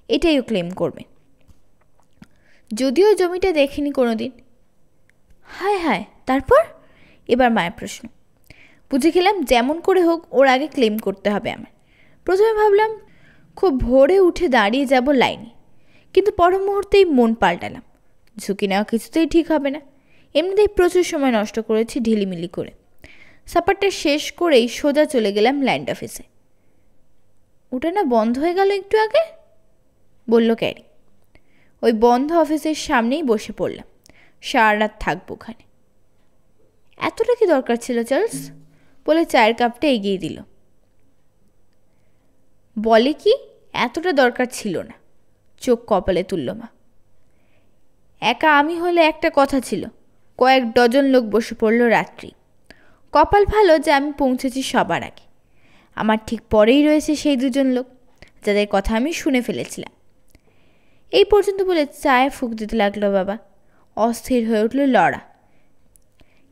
এটাইও ক্লেম করবে। যদিও জমিটা দেখিনি কোনোদিন। হায় হায়, তারপর? এবার মায়ের প্রশ্ন। বুঝে গেলাম যেমন করে হোক ওর আগে ক্লেম করতে হবে আমার। প্রথমে ভাবলাম খুব ভোরে উঠে দাঁড়িয়ে যাব লাইনে, কিন্তু পর মুহূর্তেই মন পাল্টালাম। ঝুঁকি নেওয়া কিছুতেই ঠিক হবে না। এমনিতেই প্রচুর সময় নষ্ট করেছি ঢিলিমিলি করে। সাপারটা শেষ করেই সোজা চলে গেলাম ল্যান্ড অফিসে। ওটা না বন্ধ হয়ে গেল একটু আগে, বলল ক্যারি। ওই বন্ধ অফিসের সামনেই বসে পড়লাম। সারা রাত থাকবো ওখানে। এতটা কি দরকার ছিল চার্লস? বলে চায়ের কাপটা এগিয়ে দিল। বলে কি এতটা দরকার ছিল না, চোখ কপালে তুলল মা। একা আমি হলে একটা কথা ছিল, কয়েক ডজন লোক বসে পড়ল রাত্রি। কপাল ভালো যে আমি পৌঁছেছি সবার আগে। আমার ঠিক পরেই রয়েছে সেই 2 জন লোক যাদের কথা আমি শুনে ফেলেছিলাম। এই পর্যন্ত বলে চায়ে ফুঁক দিতে লাগলো বাবা। অস্থির হয়ে উঠল লড়া।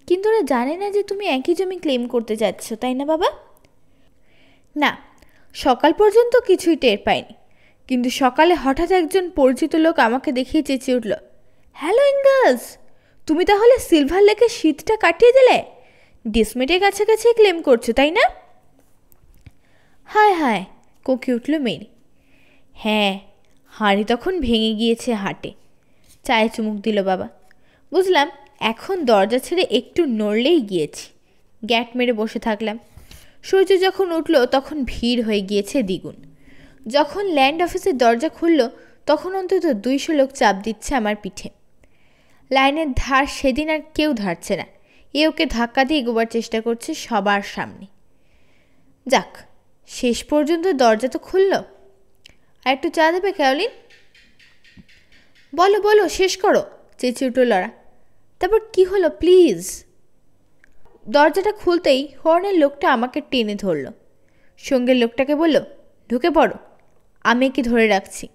কিন্তু ওরা জানে না যে তুমি একই জমি ক্লেম করতে যাচ্ছ, তাই না বাবা? না, সকাল পর্যন্ত কিছুই টের পাইনি, কিন্তু সকালে হঠাৎ একজন পরিচিত লোক আমাকে দেখিয়ে চেঁচিয়ে উঠল, হ্যালো ইঙ্গাস, তুমি তাহলে সিলভার লেকের শীতটা কাটিয়ে দিলে? ডিসমেটের কাছাকাছি ক্লেম করছো, তাই না? হায় হায়, কোঁকে উঠল মেরি। হ্যাঁ, হাঁড়ি তখন ভেঙে গিয়েছে হাটে। চায়ে চুমুক দিল বাবা। বুঝলাম এখন দরজা ছেড়ে একটু নড়লেই গিয়েছি। গ্যাট মেরে বসে থাকলাম। সূর্য যখন উঠল তখন ভিড় হয়ে গিয়েছে দ্বিগুণ। যখন ল্যান্ড অফিসের দরজা খুলল তখন অন্তত 200 লোক চাপ দিচ্ছে আমার পিঠে। লাইনের ধার সেদিন আর কেউ ধারছে না। এ ওকে ধাক্কা দিয়ে এগোবার চেষ্টা করছে সবার সামনে। যাক, শেষ পর্যন্ত দরজা তো খুলল। আর একটু চা দেবে ক্যারোলিন? বলো বলো, শেষ করো, চেঁচিয়ে উঠল লরা। তারপর কি হলো প্লিজ? দরজাটা খুলতেই হর্নের লোকটা আমাকে টেনে ধরল। সঙ্গের লোকটাকে বলল, ঢুকে পড়ো, আমি একে ধরে রাখছি।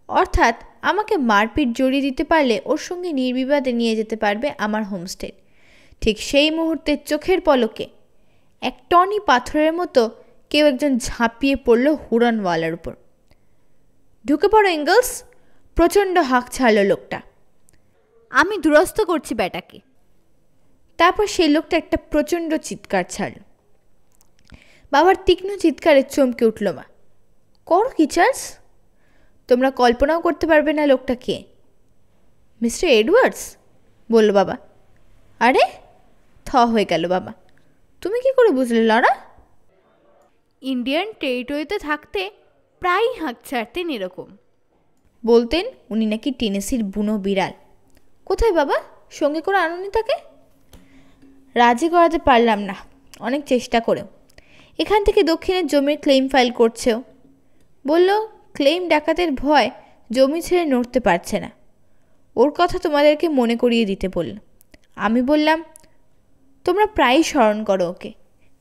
অর্থাৎ আমাকে মারপিট জড়িয়ে দিতে পারলে ওর সঙ্গে নির্বিবাদে নিয়ে যেতে পারবে আমার হোমস্টে। ঠিক সেই মুহূর্তে চোখের পলকে এক টনি পাথরের মতো কেউ একজন ঝাঁপিয়ে পড়ল হুড়নওয়ালার উপর। ঢুকে পড়ো এঙ্গলস, প্রচণ্ড হাঁক ছাড়ল লোকটা। আমি দুরস্ত করছি ব্যাটাকে। তারপর সেই লোকটা একটা প্রচণ্ড চিৎকার ছাড়ল। বাবার তীক্ষ্ণ চিৎকারে চমকে উঠল মা। করো কি চার্লস? তোমরা কল্পনাও করতে পারবে না লোকটা কে। মিস্টার এডওয়ার্ডস, বলল বাবা। আরে, থ হয়ে গেল বাবা। তুমি কি করে বুঝলে লরা? ইন্ডিয়ান টেরিটরিতে থাকতে প্রায়ই হাঁক ছাড়তেন এরকম। বলতেন উনি নাকি টেনেসির বুনো বিড়াল। কোথায় বাবা? সঙ্গে করে আনুনি তাকে। রাজি করাতে পারলাম না, অনেক চেষ্টা করেও। এখান থেকে দক্ষিণের জমির ক্লেম ফাইল করছেও। বলল ক্লেম ডাকাতের ভয় জমি ছেড়ে নড়তে পারছে না। ওর কথা তোমাদেরকে মনে করিয়ে দিতে বলল। আমি বললাম, তোমরা প্রায়ই স্মরণ করো ওকে,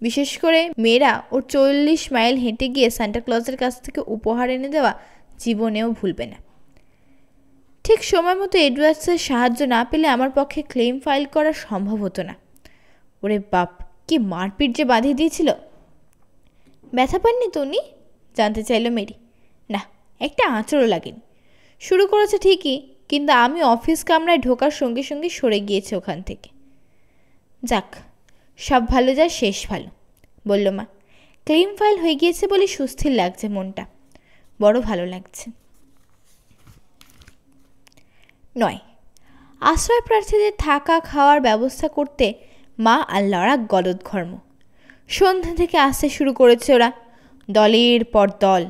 বিশেষ করে মেয়েরা ওর 40 মাইল হেঁটে গিয়ে সান্টাক্লজের কাছ থেকে উপহার এনে দেওয়া জীবনেও ভুলবে না। ঠিক সময় মতো এডওয়ার্ডসের সাহায্য না পেলে আমার পক্ষে ক্লেম ফাইল করা সম্ভব হতো না। ওরে বাপ, কি মারপিট যে বাঁধিয়ে দিয়েছিল। ব্যথা পাননি তো উনি? জানতে চাইল মেরি। না, একটা আঁচড়ও লাগেনি। শুরু করেছে ঠিকই, কিন্তু আমি অফিস কামরায় ঢোকার সঙ্গে সঙ্গে সরে গিয়েছে ওখান থেকে। যাক, সব ভালো যায় শেষ ভালো, বলল মা। ক্লেম ফাইল হয়ে গিয়েছে বলে সুস্থির লাগছে মনটা, বড় ভালো লাগছে। 9, আশ্রয় প্রার্থীদের থাকা খাওয়ার ব্যবস্থা করতে মা আর লরা গলদঘর্ম। সন্ধ্যা থেকে আসতে শুরু করেছে ওরা, দলের পর দল।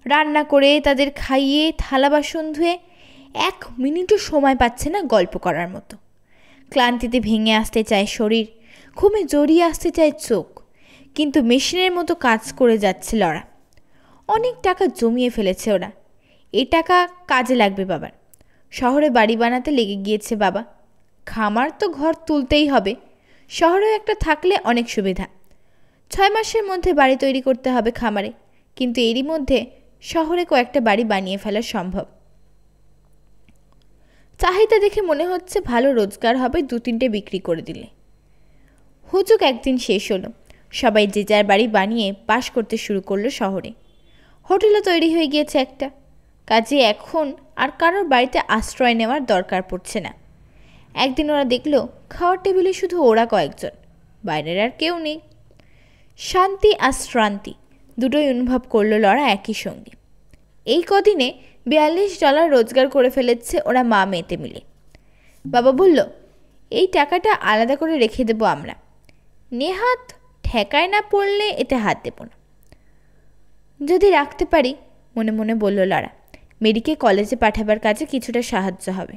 রান্না করে তাদের খাইয়ে থালা বাসন ধুয়ে 1 মিনিটও সময় পাচ্ছে না গল্প করার মতো। ক্লান্তিতে ভেঙে আসতে চায় শরীর, ঘুমে জড়িয়ে আসতে চায় চোখ, কিন্তু মেশিনের মতো কাজ করে যাচ্ছে লরা। অনেক টাকা জমিয়ে ফেলেছে ওরা। এই টাকা কাজে লাগবে বাবার। শহরে বাড়ি বানাতে লেগে গিয়েছে বাবা। খামার তো ঘর তুলতেই হবে, শহরেও একটা থাকলে অনেক সুবিধা। 6 মাসের মধ্যে বাড়ি তৈরি করতে হবে খামারে, কিন্তু এরই মধ্যে শহরে কয়েকটা বাড়ি বানিয়ে ফেলা সম্ভব। চাহিদা দেখে মনে হচ্ছে ভালো রোজগার হবে 2-3টে বিক্রি করে দিলে। হুজুক একদিন শেষ হলো, সবাই যে যার বাড়ি বানিয়ে বাস করতে শুরু করলো শহরে। হোটেলও তৈরি হয়ে গিয়েছে একটা, কাজে এখন আর কারোর বাড়িতে আশ্রয় নেওয়ার দরকার পড়ছে না। একদিন ওরা দেখলো খাওয়ার টেবিলে শুধু ওরা কয়েকজন, বাইরের আর কেউ নেই। শান্তি আর শ্রান্তি দুটোই অনুভব করলো লরা একই সঙ্গে। এই কদিনে $42 রোজগার করে ফেলেছে ওরা মা মেয়েতে মিলে। বাবা বলল, এই টাকাটা আলাদা করে রেখে দেবো আমরা, নেহাত ঠেকায় না পড়লে এতে হাত দেব না। যদি রাখতে পারি, মনে মনে বলল লরা, মেরিকে কলেজে পাঠাবার কাজে কিছুটা সাহায্য হবে।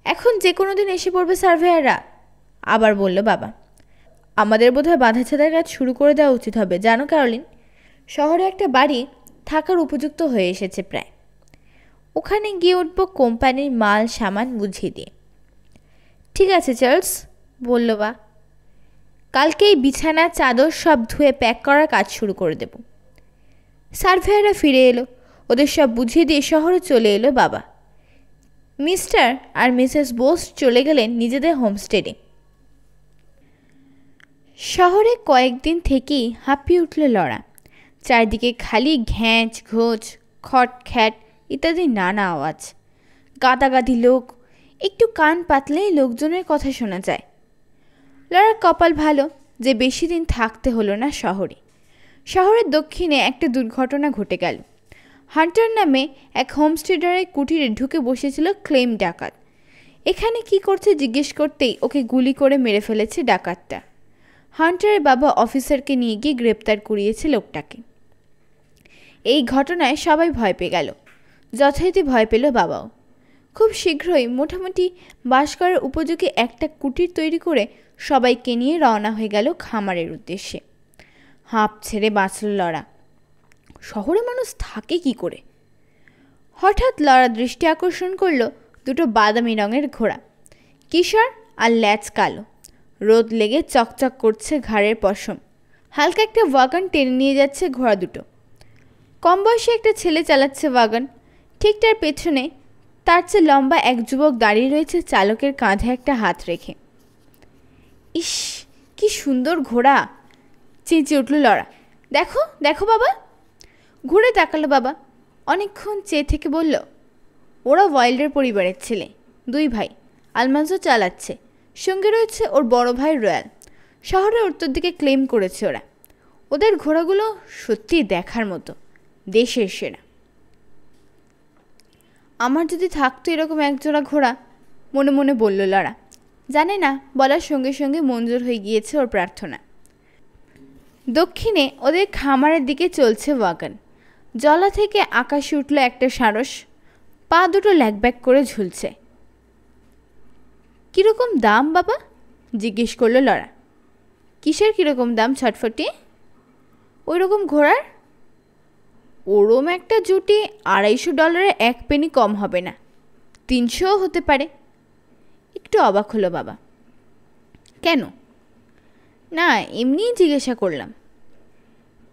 এখন যে কোনো দিন এসে পড়বে সার্ভেয়াররা, আবার বলল বাবা। আমাদের বোধহয় বাঁধাছাদার কাজ শুরু করে দেওয়া উচিত হবে, জানো ক্যারোলিন। শহরে একটা বাড়ি থাকার উপযুক্ত হয়ে এসেছে প্রায়। ওখানে গিয়ে উঠবো কোম্পানির মাল সামান বুঝিয়ে দিয়ে। ঠিক আছে চার্লস, বলল বা। কালকেই বিছানা চাদর সব ধুয়ে প্যাক করার কাজ শুরু করে দেব। সার্ভেয়াররা ফিরে এলো, ওদের সব বুঝিয়ে দিয়ে শহরে চলে এলো বাবা। মিস্টার আর মিসেস বোস চলে গেলেন নিজেদের হোমস্টেডে। শহরে কয়েকদিন থেকেই হাঁপিয়ে উঠল লরা। চারদিকে খালি ঘ্যাঁচ ঘোচ, খট খ্যাট ইত্যাদি নানা আওয়াজ। গাদাগাদি লোক, একটু কান পাতলেই লোকজনের কথা শোনা যায়। লরার কপাল ভালো যে বেশি দিন থাকতে হলো না শহরে। শহরের দক্ষিণে একটা দুর্ঘটনা ঘটে গেল। হান্টার নামে এক হোমস্টেডারের কুটিরে ঢুকে বসেছিল ক্লেম ডাকাত। এখানে কি করছে জিজ্ঞেস করতেই ওকে গুলি করে মেরে ফেলেছে ডাকাতটা। হান্টারের বাবা অফিসারকে নিয়ে গিয়ে গ্রেপ্তার করিয়েছে লোকটাকে। এই ঘটনায় সবাই ভয় পেয়ে গেল, যথারীতি ভয় পেল বাবাও। খুব শীঘ্রই মোটামুটি বাস করার উপযোগী একটা কুটির তৈরি করে সবাইকে নিয়ে রওনা হয়ে গেল খামারের উদ্দেশ্যে। হাঁপ ছেড়ে বাঁচল লরা। শহরে মানুষ থাকে কি করে? হঠাৎ লরা দৃষ্টি আকর্ষণ করল দুটো বাদামি রঙের ঘোড়া, কিশোর আর ল্যাজ কালো। রোদ লেগে চকচক করছে ঘাড়ের পশম। হালকা একটা ওয়াগন টেনে নিয়ে যাচ্ছে ঘোড়া দুটো। কম বয়সী একটা ছেলে চালাচ্ছে ওয়াগন। ঠিক তার পেছনে তার চেয়ে লম্বা এক যুবক দাঁড়িয়ে রয়েছে চালকের কাঁধে একটা হাত রেখে। ইস, কি সুন্দর ঘোড়া, চেঁচিয়ে উঠল লরা। দেখো দেখো বাবা। ঘুরে তাকালো বাবা, অনেকক্ষণ চেয়ে থেকে বলল, ওরা ওয়াইল্ডের পরিবারের ছেলে, দুই ভাই। আলমাজও চালাচ্ছে, সঙ্গে রয়েছে ওর বড় ভাই রয়্যাল। শহরের উত্তর দিকে ক্লেম করেছে ওরা। ওদের ঘোড়াগুলো সত্যিই দেখার মতো, দেশের সেরা। আমার যদি থাকতো এরকম একজোড়া ঘোড়া, মনে মনে বলল লরা। জানে না বলার সঙ্গে সঙ্গে মঞ্জুর হয়ে গিয়েছে ওর প্রার্থনা। দক্ষিণে ওদের খামারের দিকে চলছে ওয়াগন। জলা থেকে আকাশে উঠল একটা সারস, পা দুটো ল্যাকব্যাক করে ঝুলছে। কীরকম দাম বাবা? জিজ্ঞেস করলো লরা। কিসের কীরকম দাম ছটফটি? ওই রকম ঘোড়ার? ওরম একটা জুটি $250 এক পেনি কম হবে না, 300ও হতে পারে। একটু অবাক হলো বাবা। কেন? না, এমনিই জিজ্ঞাসা করলাম।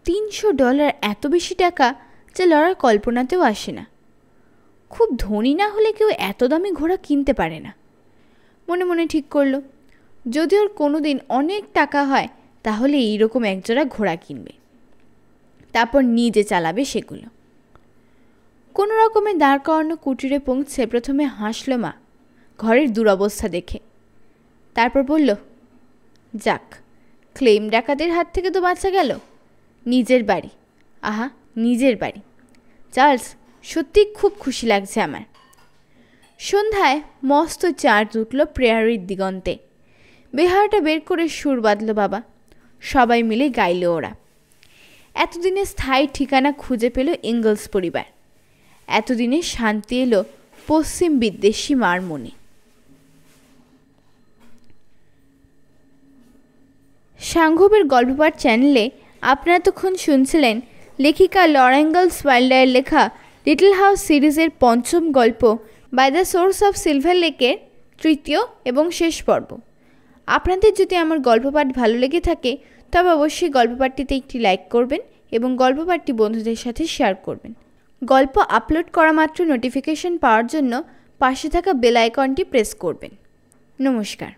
$300 এত বেশি টাকা যে লরার কল্পনাতেও আসে না। খুব ধনী না হলে কেউ এত দামি ঘোড়া কিনতে পারে না। মনে মনে ঠিক করলো, যদি ওর কোনো দিন অনেক টাকা হয় তাহলে এইরকম একজোড়া ঘোড়া কিনবে, তারপর নিজে চালাবে সেগুলো। কোনো রকমে দাঁড় করানো কুটিরে পৌঁছে প্রথমে হাসল মা ঘরের দুরবস্থা দেখে। তারপর বলল, যাক, ক্লেম ডাকাতের হাত থেকে তো বাঁচা গেল। নিজের বাড়ি, আহা নিজের বাড়ি। চার্লস, সত্যি খুব খুশি লাগছে আমার। সন্ধ্যায় মস্ত চাঁদ উঠল প্রেয়ারির দিগন্তে। বেহারাটা বের করে সুর বাঁধল বাবা। সবাই মিলে গাইল ওরা। এতদিনে স্থায়ী ঠিকানা খুঁজে পেল ইঙ্গলস পরিবার। এতদিনে শান্তি এলো পশ্চিম বিদ্বেষী মার মনে। সাংঘবের গল্পপাঠ চ্যানেলে আপনারা তখন শুনছিলেন লেখিকা লরা ইঙ্গলস ওয়াইল্ডারের লেখা লিটল হাউস সিরিজের পঞ্চম গল্প by the source of silver লেকের তৃতীয় এবং শেষ পর্ব। আপনাদের যদি আমার গল্পপাঠ ভালো লেগে থাকে তবে অবশ্যই গল্পপাঠটিতে একটি লাইক করবেন এবং গল্পপাঠটি বন্ধুদের সাথে শেয়ার করবেন। গল্প আপলোড করা মাত্র নোটিফিকেশন পাওয়ার জন্য পাশে থাকা বেল আইকনটি প্রেস করবেন। নমস্কার।